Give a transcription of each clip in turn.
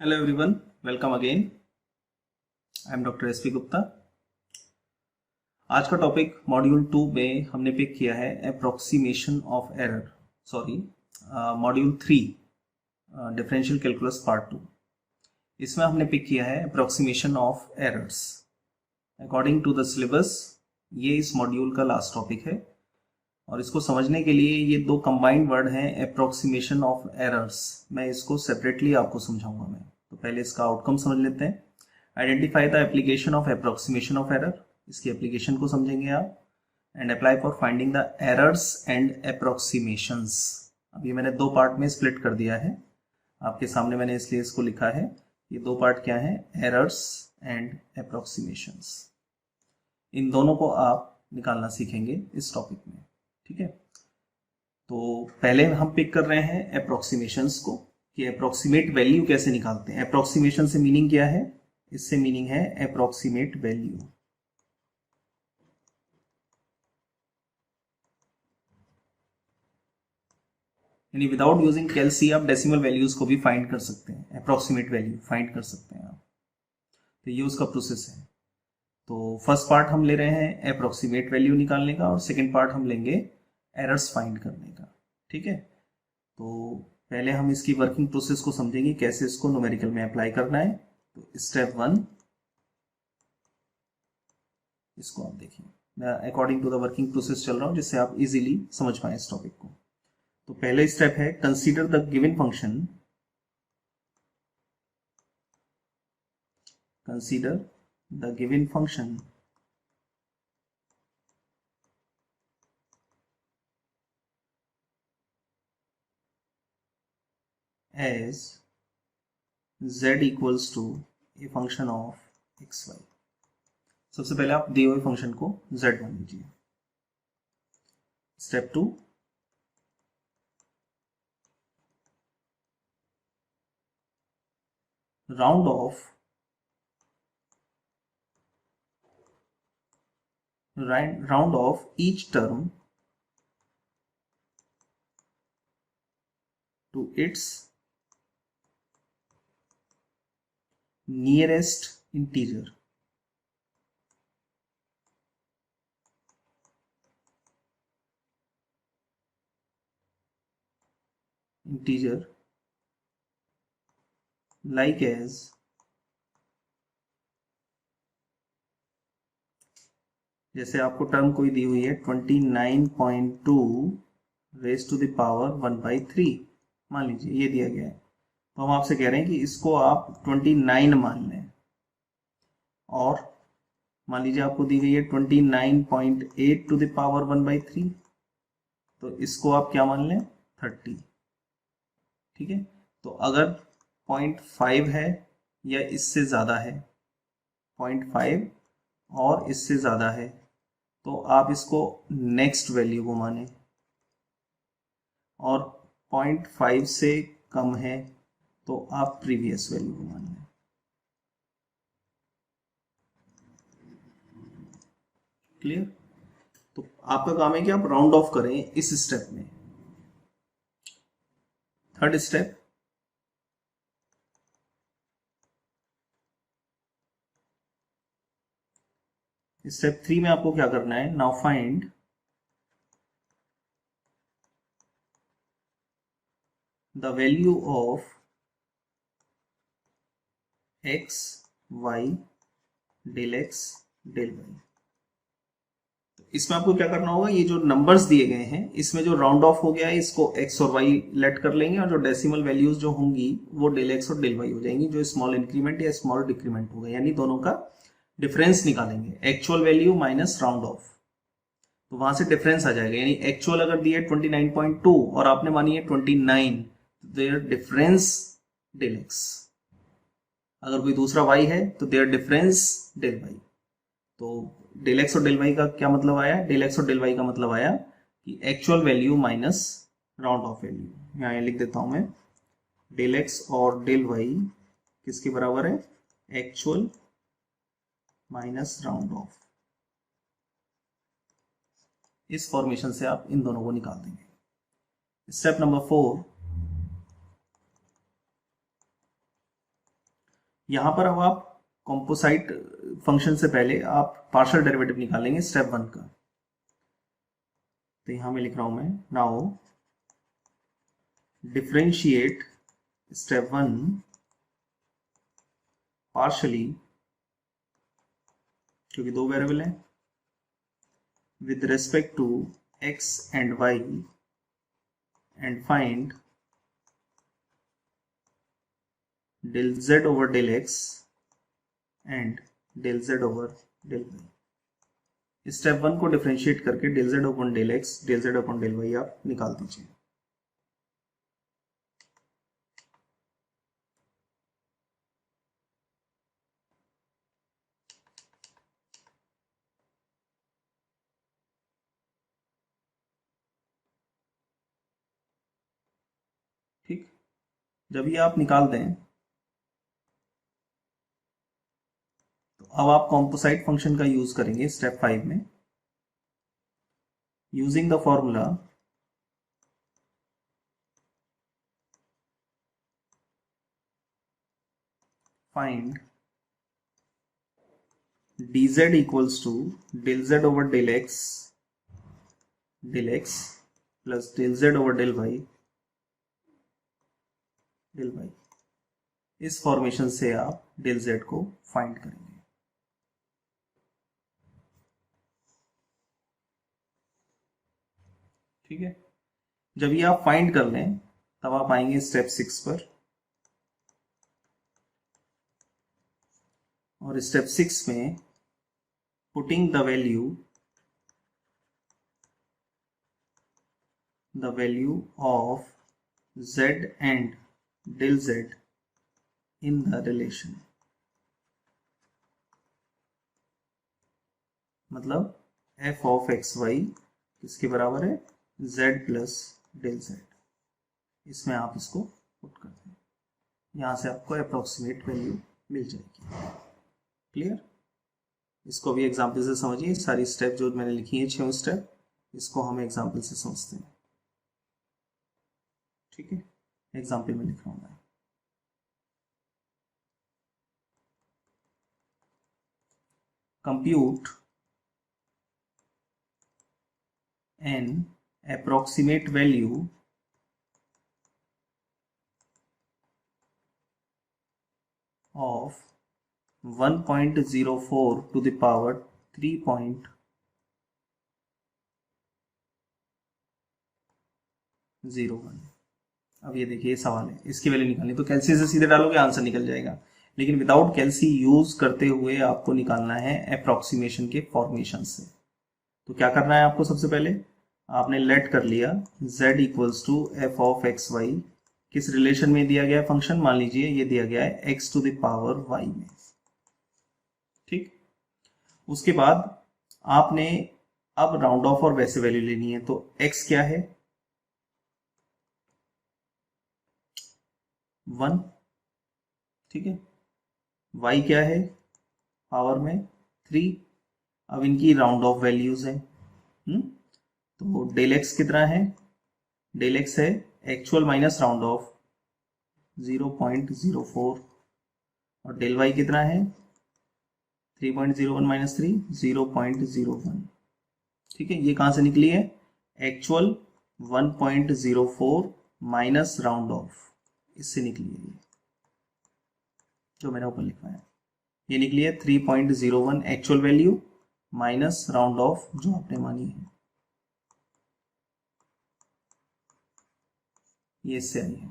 Hello everyone, welcome again. I am doctor S P Gupta. आज का topic module 2 में हमने पिक किया है approximation of error. Sorry, module 3 differential calculus part 2। इसमें हमने पिक किया है approximation of errors according to the syllabus. ये इस मॉड्यूल का लास्ट टॉपिक है और इसको समझने के लिए ये दो कंबाइंड वर्ड हैं, अप्रोक्सीमेशन ऑफ एरर्स। मैं इसको सेपरेटली आपको समझाऊंगा। मैं तो पहले इसका आउटकम समझ लेते हैं। Identify the application of approximation of error, इसकी एप्लीकेशन को समझेंगे आप। And apply for finding the errors and approximations. अब ये मैंने दो पार्ट में स्प्लिट कर दिया है आपके सामने, मैंने इसलिए इसको लिखा है। ये दो पार्ट क्या है? Errors and approximations. इन दोनों को आप निकालना सीखेंगे इस टॉपिक में, ठीक है। तो पहले हम पिक कर रहे हैं अप्रोक्सीमेशंस को कि अप्रोक्सीमेट वैल्यू कैसे निकालते हैं। अप्रोक्सीमेशन से मीनिंग क्या है? इससे मीनिंग है अप्रोक्सीमेट वैल्यू। यानी विदाउट यूजिंग कैलसी आप डेसिमल वैल्यूज को भी फाइंड कर सकते हैं, अप्रोक्सीमेट वैल्यू फाइंड कर सकते हैं आप। तो ये उसका प्रोसेस है। तो फर्स्ट पार्ट हम ले रहे हैं अप्रोक्सीमेट वैल्यू निकालने का और सेकेंड पार्ट हम लेंगे एरर्स फाइंड करने का, ठीक है। तो पहले हम इसकी वर्किंग प्रोसेस को समझेंगे, कैसे इसको न्यूमेरिकल में अप्लाई करना है। तो स्टेप 1, इसको आप देखिए, मैं according to the working process चल रहा हूं जिससे आप इजीली समझ पाए इस टॉपिक को। तो पहले स्टेप है consider the given function, consider the given function as z equals to a function of xy। सबसे पहले आप दिए हुए फंक्शन को z मान लीजिए। Step 2, round of each term to its nearest integer। like as जैसे आपको टर्म कोई दी हुई है 29.2 रेज टू द पावर 1/3, मान लीजिए ये दिया गया है। तो हम आपसे कह रहे हैं कि इसको आप 29 मान लें, और मान लीजिए आपको दी गई है 29.8 टू द पावर 1/3, तो इसको आप क्या मान लें? 30, ठीक है। तो अगर 0.5 है या इससे ज़्यादा है, 0.5 और इससे ज़्यादा है, तो आप इसको नेक्स्ट वैल्यू को माने, और 0.5 से कम है तो आप प्रीवियस वैल्यू को मान लें। क्लियर? तो आपका काम है कि आप राउंड ऑफ करें इस स्टेप में। थर्ड स्टेप, स्टेप 3 में आपको क्या करना है? Now find the value of x y del x del y। इसमें आपको क्या करना होगा? ये जो नंबर्स दिए गए हैं इसमें जो राउंड ऑफ हो गया है इसको x और y लेट कर लेंगे, और जो डेसिमल वैल्यूज जो होंगी वो डेल x और डेल y हो जाएंगी, जो स्मॉल इंक्रीमेंट या स्मॉल डिक्रीमेंट होगा, यानी दोनों का डिफरेंस निकालेंगे। Actual value minus round of, तो वहां से डिफरेंस आ जाएगा। यानी एक्चुअल अगर दिया है 29.2 और आपने मानी है 29, तो देयर डिफरेंस डेल x। अगर कोई दूसरा y है तो देयर डिफरेंस डेल y। तो डेल एक्स और डेल वाई का क्या मतलब आया? डेल एक्स और डेल वाई का मतलब आया कि actual value minus round of value. यहाँ लिख देता हूं मैं, डेल एक्स और डेल वाई किसके बराबर है? Actual minus round of. इस फॉर्मेशन से आप इन दोनों को निकाल देंगे। स्टेप नंबर 4, यहाँ पर अब आप कॉम्पोसाइट फंक्शन से पहले आप पार्शियल डेरिवेटिव निकालेंगे स्टेप 1 का। तो यहाँ मैं लिख रहा हूँ, मैं नाउ डिफरेंशिएट स्टेप 1 पार्शली, क्योंकि दो वेरिएबल हैं, with respect to x and y, and find del z over del x and del z over del y। Step 1 को डिफरेंशिएट करके del z upon del x, del z upon del y आप निकाल दीजिए। ठीक, जब ये आप निकाल दें तो अब आप कॉम्पोसाइट फंक्शन का यूज करेंगे स्टेप 5 में, using the formula find dz equals to del z over del x plus del z over del y del y। इस फॉर्मेशन से आप del z को फाइंड करेंगे। ठीक है, जब ये आप फाइंड कर लें तब आप आएंगे स्टेप 6 पर, और स्टेप 6 में putting the value of z and del z in the relation, मतलब f of x y किसके बराबर है, z प्लस del z। इसमें आप इसको पुट कर दें, यहां से आपको अप्रोक्सीमेट वैल्यू मिल जाएगी। क्लियर, इसको भी एग्जाम्पल से समझिए। सारी स्टेप जो मैंने लिखी है 6 स्टेप, इसको हम एग्जाम्पल से समझते हैं। ठीक है, एग्जाम्पल में लिख रहा हूं मैं, compute an approximate value of 1.04 to the power 3.01। अब ये देखिए सवाल है, इसकी वैल्यू निकालनी, तो कैलसी से सीधे डालोगे आंसर निकल जाएगा, लेकिन विदाउट कैलसी यूज करते हुए आपको निकालना है अप्रोक्सीमेशन के फॉर्मेशन से। तो क्या करना है आपको, सबसे पहले आपने लेट कर लिया z equals to f of x y, किस रिलेशन में दिया गया है फंक्शन, मान लीजिए ये दिया गया है x to the power y में। ठीक, उसके बाद आपने अब राउंड ऑफ और वैसे वैल्यू लेनी है, तो x क्या है 1, ठीक है, y क्या है पावर में 3। अब इनकी राउंड ऑफ वैल्यूज है, तो डेल एक्स कितना है, डेल एक्स है एक्चुअल माइनस राउंड ऑफ 0.04, और डेल वाई कितना है 3.01 माइनस 3 0.01। ठीक है, ये कहां से निकली है, एक्चुअल 1.04 माइनस राउंड ऑफ, इससे निकली है ये जो मैंने ऊपर लिखा है, ये निकली है 3.01 actual value minus round of जो आपने मानी है, ये इससे आई है।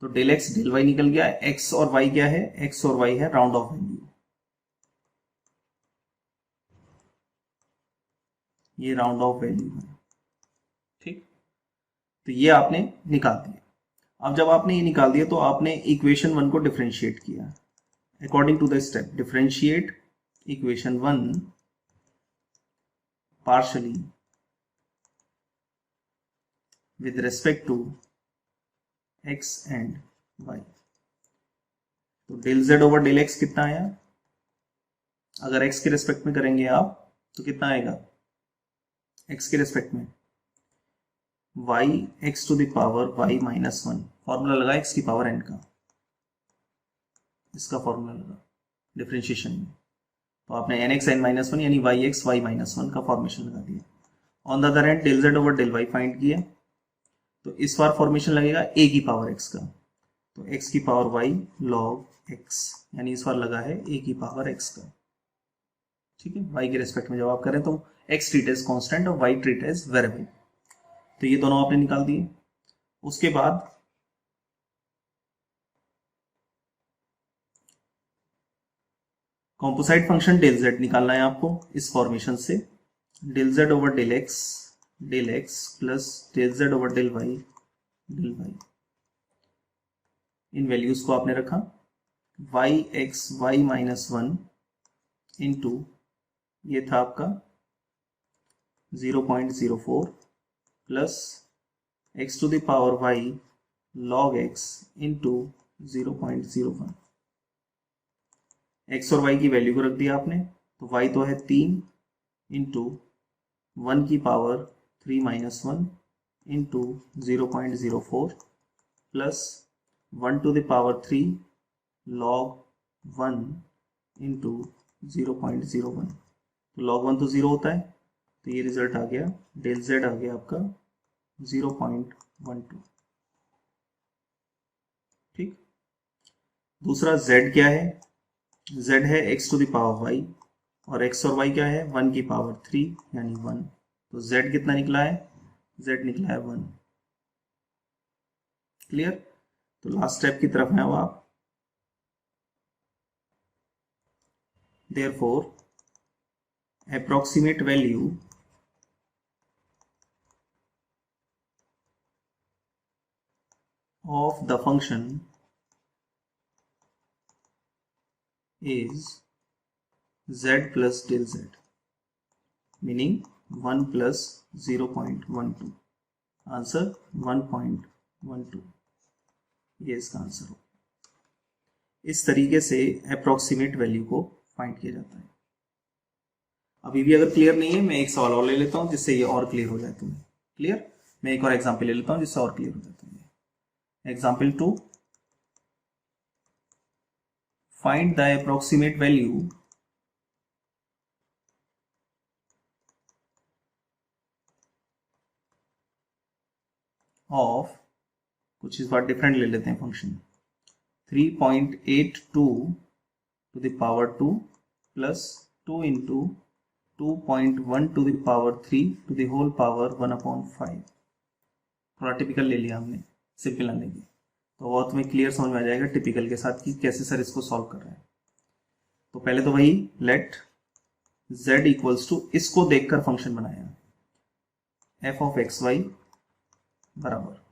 तो डेल एक्स डेल वाई निकल गया, एक्स और वाई क्या है, एक्स और वाई है राउंड ऑफ वैल्यू, ये राउंड ऑफ वैल्यू है। ठीक, तो ये आपने निकाल दिया। अब जब आपने ये निकाल दिया तो आपने इक्वेशन 1 को डिफरेंशिएट किया according to the step, differentiate equation 1 partially with respect to x and y। तो del z over del x कितना आया, अगर x के रिस्पेक्ट में करेंगे आप तो कितना आएगा, x के रिस्पेक्ट में y x to the power y minus 1, formula लगा x की पावर n का, इसका फॉर्मूला लगा डिफ्रेंशिएशन में, तो आपने nx(n-1) यानी yx(y-1) का फॉर्मेशन लगा दिया। On the other hand del z over del y find किया, तो इस बार फॉर्मेशन लगेगा a की पावर x का, तो x की पावर y log x, यानी इस बार लगा है a की पावर x का। ठीक है, y के रेस्पेक्ट में जब आप करें तो x ट्रीट एज कांस्टेंट और y ट्रीट एज वेरिएबल, तो ये दोनों आपने निकाल दिए। उसके बाद कॉम्पोसाइट फंक्शन डेल z निकालना है आपको इस फॉर्मेशन से, del z over del x plus del z over del y, इन वैल्यूज को आपने रखा, y(y-1) इंटू ये था आपका 0.04 plus x to the power y log x into 0.01। x और y की वैल्यू को रख दिया आपने, तो y तो है 3 इंटू 1 की power 3-1 into 0.04 plus 1 to the power 3 log 1 into 0.01, तो log 1 तो 0 होता है, तो ये रिजल्ट आ गया, डेल z आ गया आपका 0.12। ठीक, दूसरा z क्या है, z है x to the power y और x और y क्या है 1 की पावर 3 यानी 1, तो z कितना निकला है, z निकला है 1। क्लियर, तो लास्ट स्टेप की तरफ है अब आप, therefore approximate value of the function is z plus del z, meaning 1 plus 0.12, answer 1.12, ये इसका आंसर हो। इस तरीके से अप्रोक्सीमेट वैल्यू को फाइंड किया जाता है। अभी भी अगर क्लियर नहीं है, मैं एक सवाल और ले लेता हूं जिससे ये और क्लियर हो जाए तुम्हें। क्लियर, मैं एक और एग्जांपल ले लेता हूं जिससे और क्लियर हो जाता है। Example 2, find the approximate value of, कुछ इस बार डिफरेंट ले लेते हैं function, 3.82 to the power 2 plus 2 into 2.1 to the power 3 to the whole power 1/5। थोड़ा टिपिकल ले लिया हमने सिंपल लाने की, तो और तुम्हें क्लियर समझ में आ जाएगा टिपिकल के साथ कि कैसे सर इसको सॉल्व कर रहे हैं। तो पहले तो वही लेट z इक्वल्स टू, इसको देखकर फंक्शन बनाया, f ऑफ एक्स वाई बराबर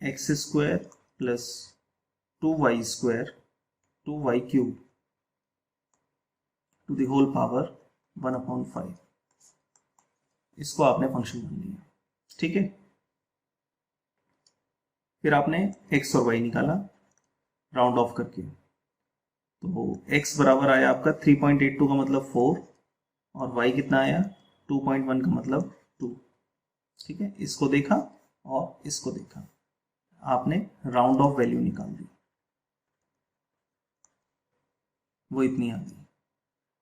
x square plus 2y square 2y cube to the whole power 1/5, इसको आपने फंक्शन बना लिया। ठीक है, फिर आपने x और y निकाला राउंड ऑफ करके, तो x बराबर आया आपका 3.82 का मतलब 4 और y कितना आया 2.1 का मतलब 2। ठीक है, इसको देखा और इसको देखा, आपने राउंड ऑफ वैल्यू निकाल दी, वो इतनी आ गई।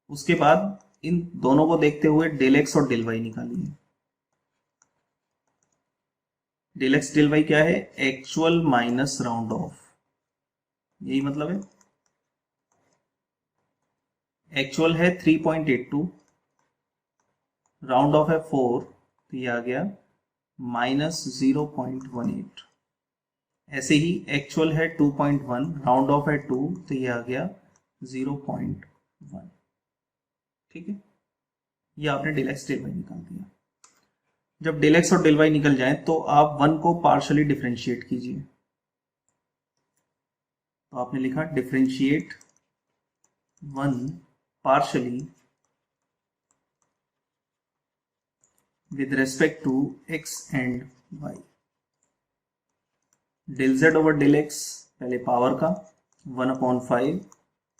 उसके बाद इन दोनों को देखते हुए डेल x और डेल y निकालिए। डेल एक्स डेल वाई क्या है, एक्चुअल माइनस राउंड ऑफ, यही मतलब है। एक्चुअल है 3.82, राउंड ऑफ है 4, तो ये आ गया -0.18। ऐसे ही एक्चुअल है 2.1, राउंड ऑफ है 2, तो ये आ गया 0.1। ठीक है, ये आपने डेल एक्स डेल वाई निकाल दिया। जब डेल एक्स और डेल वाई निकल जाए तो आप 1 को पार्शली डिफरेंशिएट कीजिए, तो आपने लिखा differentiate 1 partially with respect to x and y। Del z over del x पहले पावर का 1/5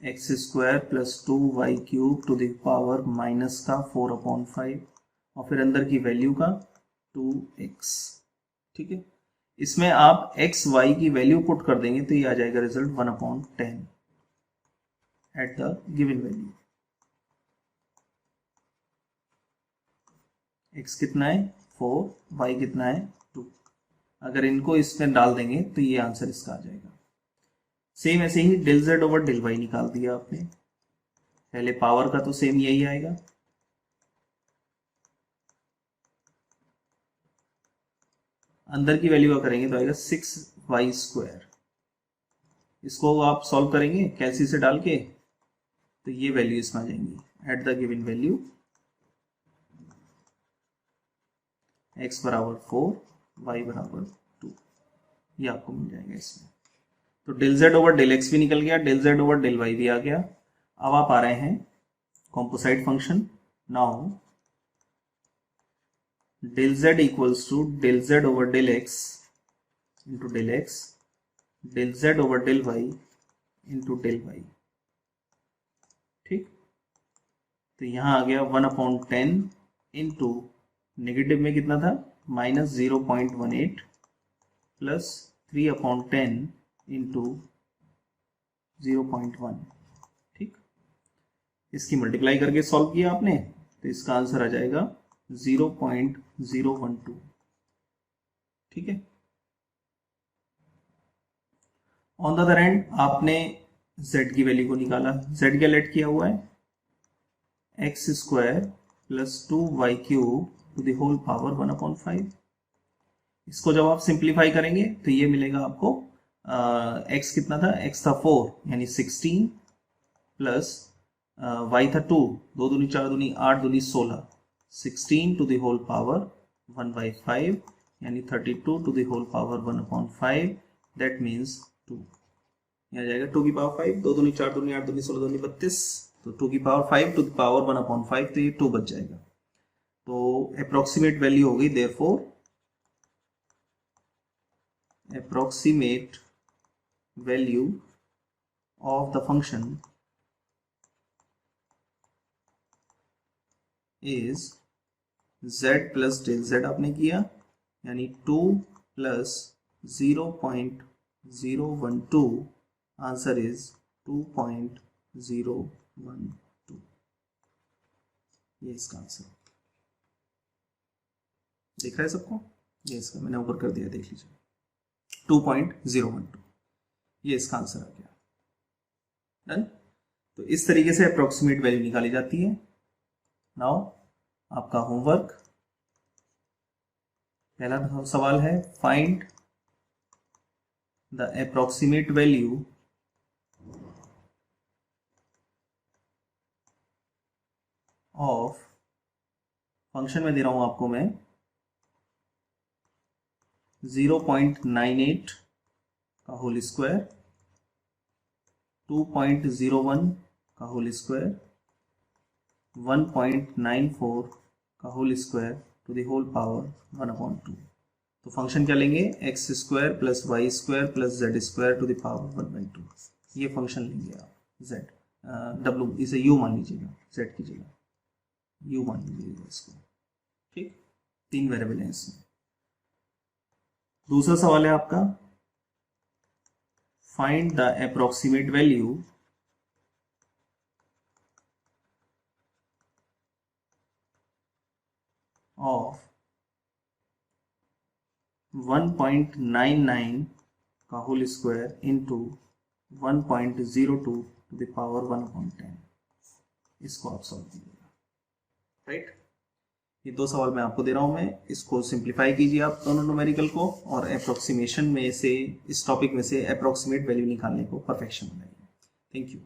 x square plus 2y cube to the power minus का 4/5 और फिर अंदर की वैल्यू का 2x। ठीक है, इसमें आप एक्स वाई की वैल्यू पुट कर देंगे तो ये आ जाएगा result 1/10 at the given value. X कितना है 4, वाई कितना है 2। अगर इनको इसमें डाल देंगे तो ये आंसर इसका आ जाएगा। सेम ऐसे ही del z over del y निकाल दिया आपने, पहले पावर का तो सेम यही आएगा, अंदर की वैल्यू का करेंगे तो आएगा 6y²। इसको आप सॉल्व करेंगे कैलसी से डाल के तो ये वैल्यू इसमें आ जाएंगी at the given value x बराबर 4, y बराबर 2, ये आपको मिल जाएगा इसमें। तो del z over del x भी निकल गया, del z over del y भी आ गया। अब आप आ रहे हैं composite function. Now del z equals to del z over del x into del x, del z over del y into del y। ठीक, तो यहां आ गया 1/10 इंटू नेगेटिव में कितना था -0.18 प्लस 3/10 इंटू 0.1। ठीक, इसकी मल्टीप्लाई करके सॉल्व किया आपने तो इसका आंसर आ जाएगा 0.012। ठीक है, ऑन द अदर एंड आपने z की वैल्यू को निकाला। z क्या लेट किया हुआ है x² plus 2y³ to the whole power 1/5। इसको जब आप सिंप्लीफाई करेंगे तो ये मिलेगा आपको x कितना था, x था 4 यानी 16 प्लस y था 2, 2 दूनी 4 दूनी 8 दूनी 16, 16 टू द होल पावर 1/5 यानी 32 to the whole power 1/5, that means 2। यहाँ जाएगा 2 की पावर 5, 2 दूनी 4 दूनी 8 दूनी 16 दूनी 32, तो 2 की पावर 5 टू द पावर 1/5, तो ये 2 बच जाएगा। तो अप्रोक्सीमेट वैल्यू होगी therefore approximate value of the function is z plus del z आपने किया यानी 2 प्लस 0.012, आंसर इज 2.012। ये इसका आंसर दिख रहा है सबको, ये इसका मैंने ऊपर कर दिया, देख लीजिए 2.012, ये इसका आंसर आ गया। डन। तो इस तरीके से अप्रोक्सीमेट वैल्यू निकाली जाती है। नाउ आपका होमवर्क, पहला सवाल है find the approximate value of, function में दे रहा हूं आपको मैं 0.98 का होल स्क्वायर, 2.01 का होल स्क्वायर, 1.94 का whole square to the whole power 1/2। तो फंक्शन क्या लेंगे x² plus y² plus z² to the power 1/2। ये फंक्शन लेंगे आप z, w इसे u मान लीजिएगा, z की जगह u मान लीजिएगा इसको। ठीक, 3 वेरिएबल है इसमें। दूसरा सवाल है आपका find the approximate value of 1.99 का whole square into 1.02 to the power 1/10। इसको आप सॉल्व कीजिएगा। राइट, ये 2 सवाल मैं आपको दे रहा हूं, मैं इसको सिंप्लीफाई कीजिए आप दोनों न्यूमेरिकल को, और अप्रोक्सीमेशन में से, इस टॉपिक में से अप्रोक्सीमेट वैल्यू निकालने को परफेक्शन बनाइए। Thank you.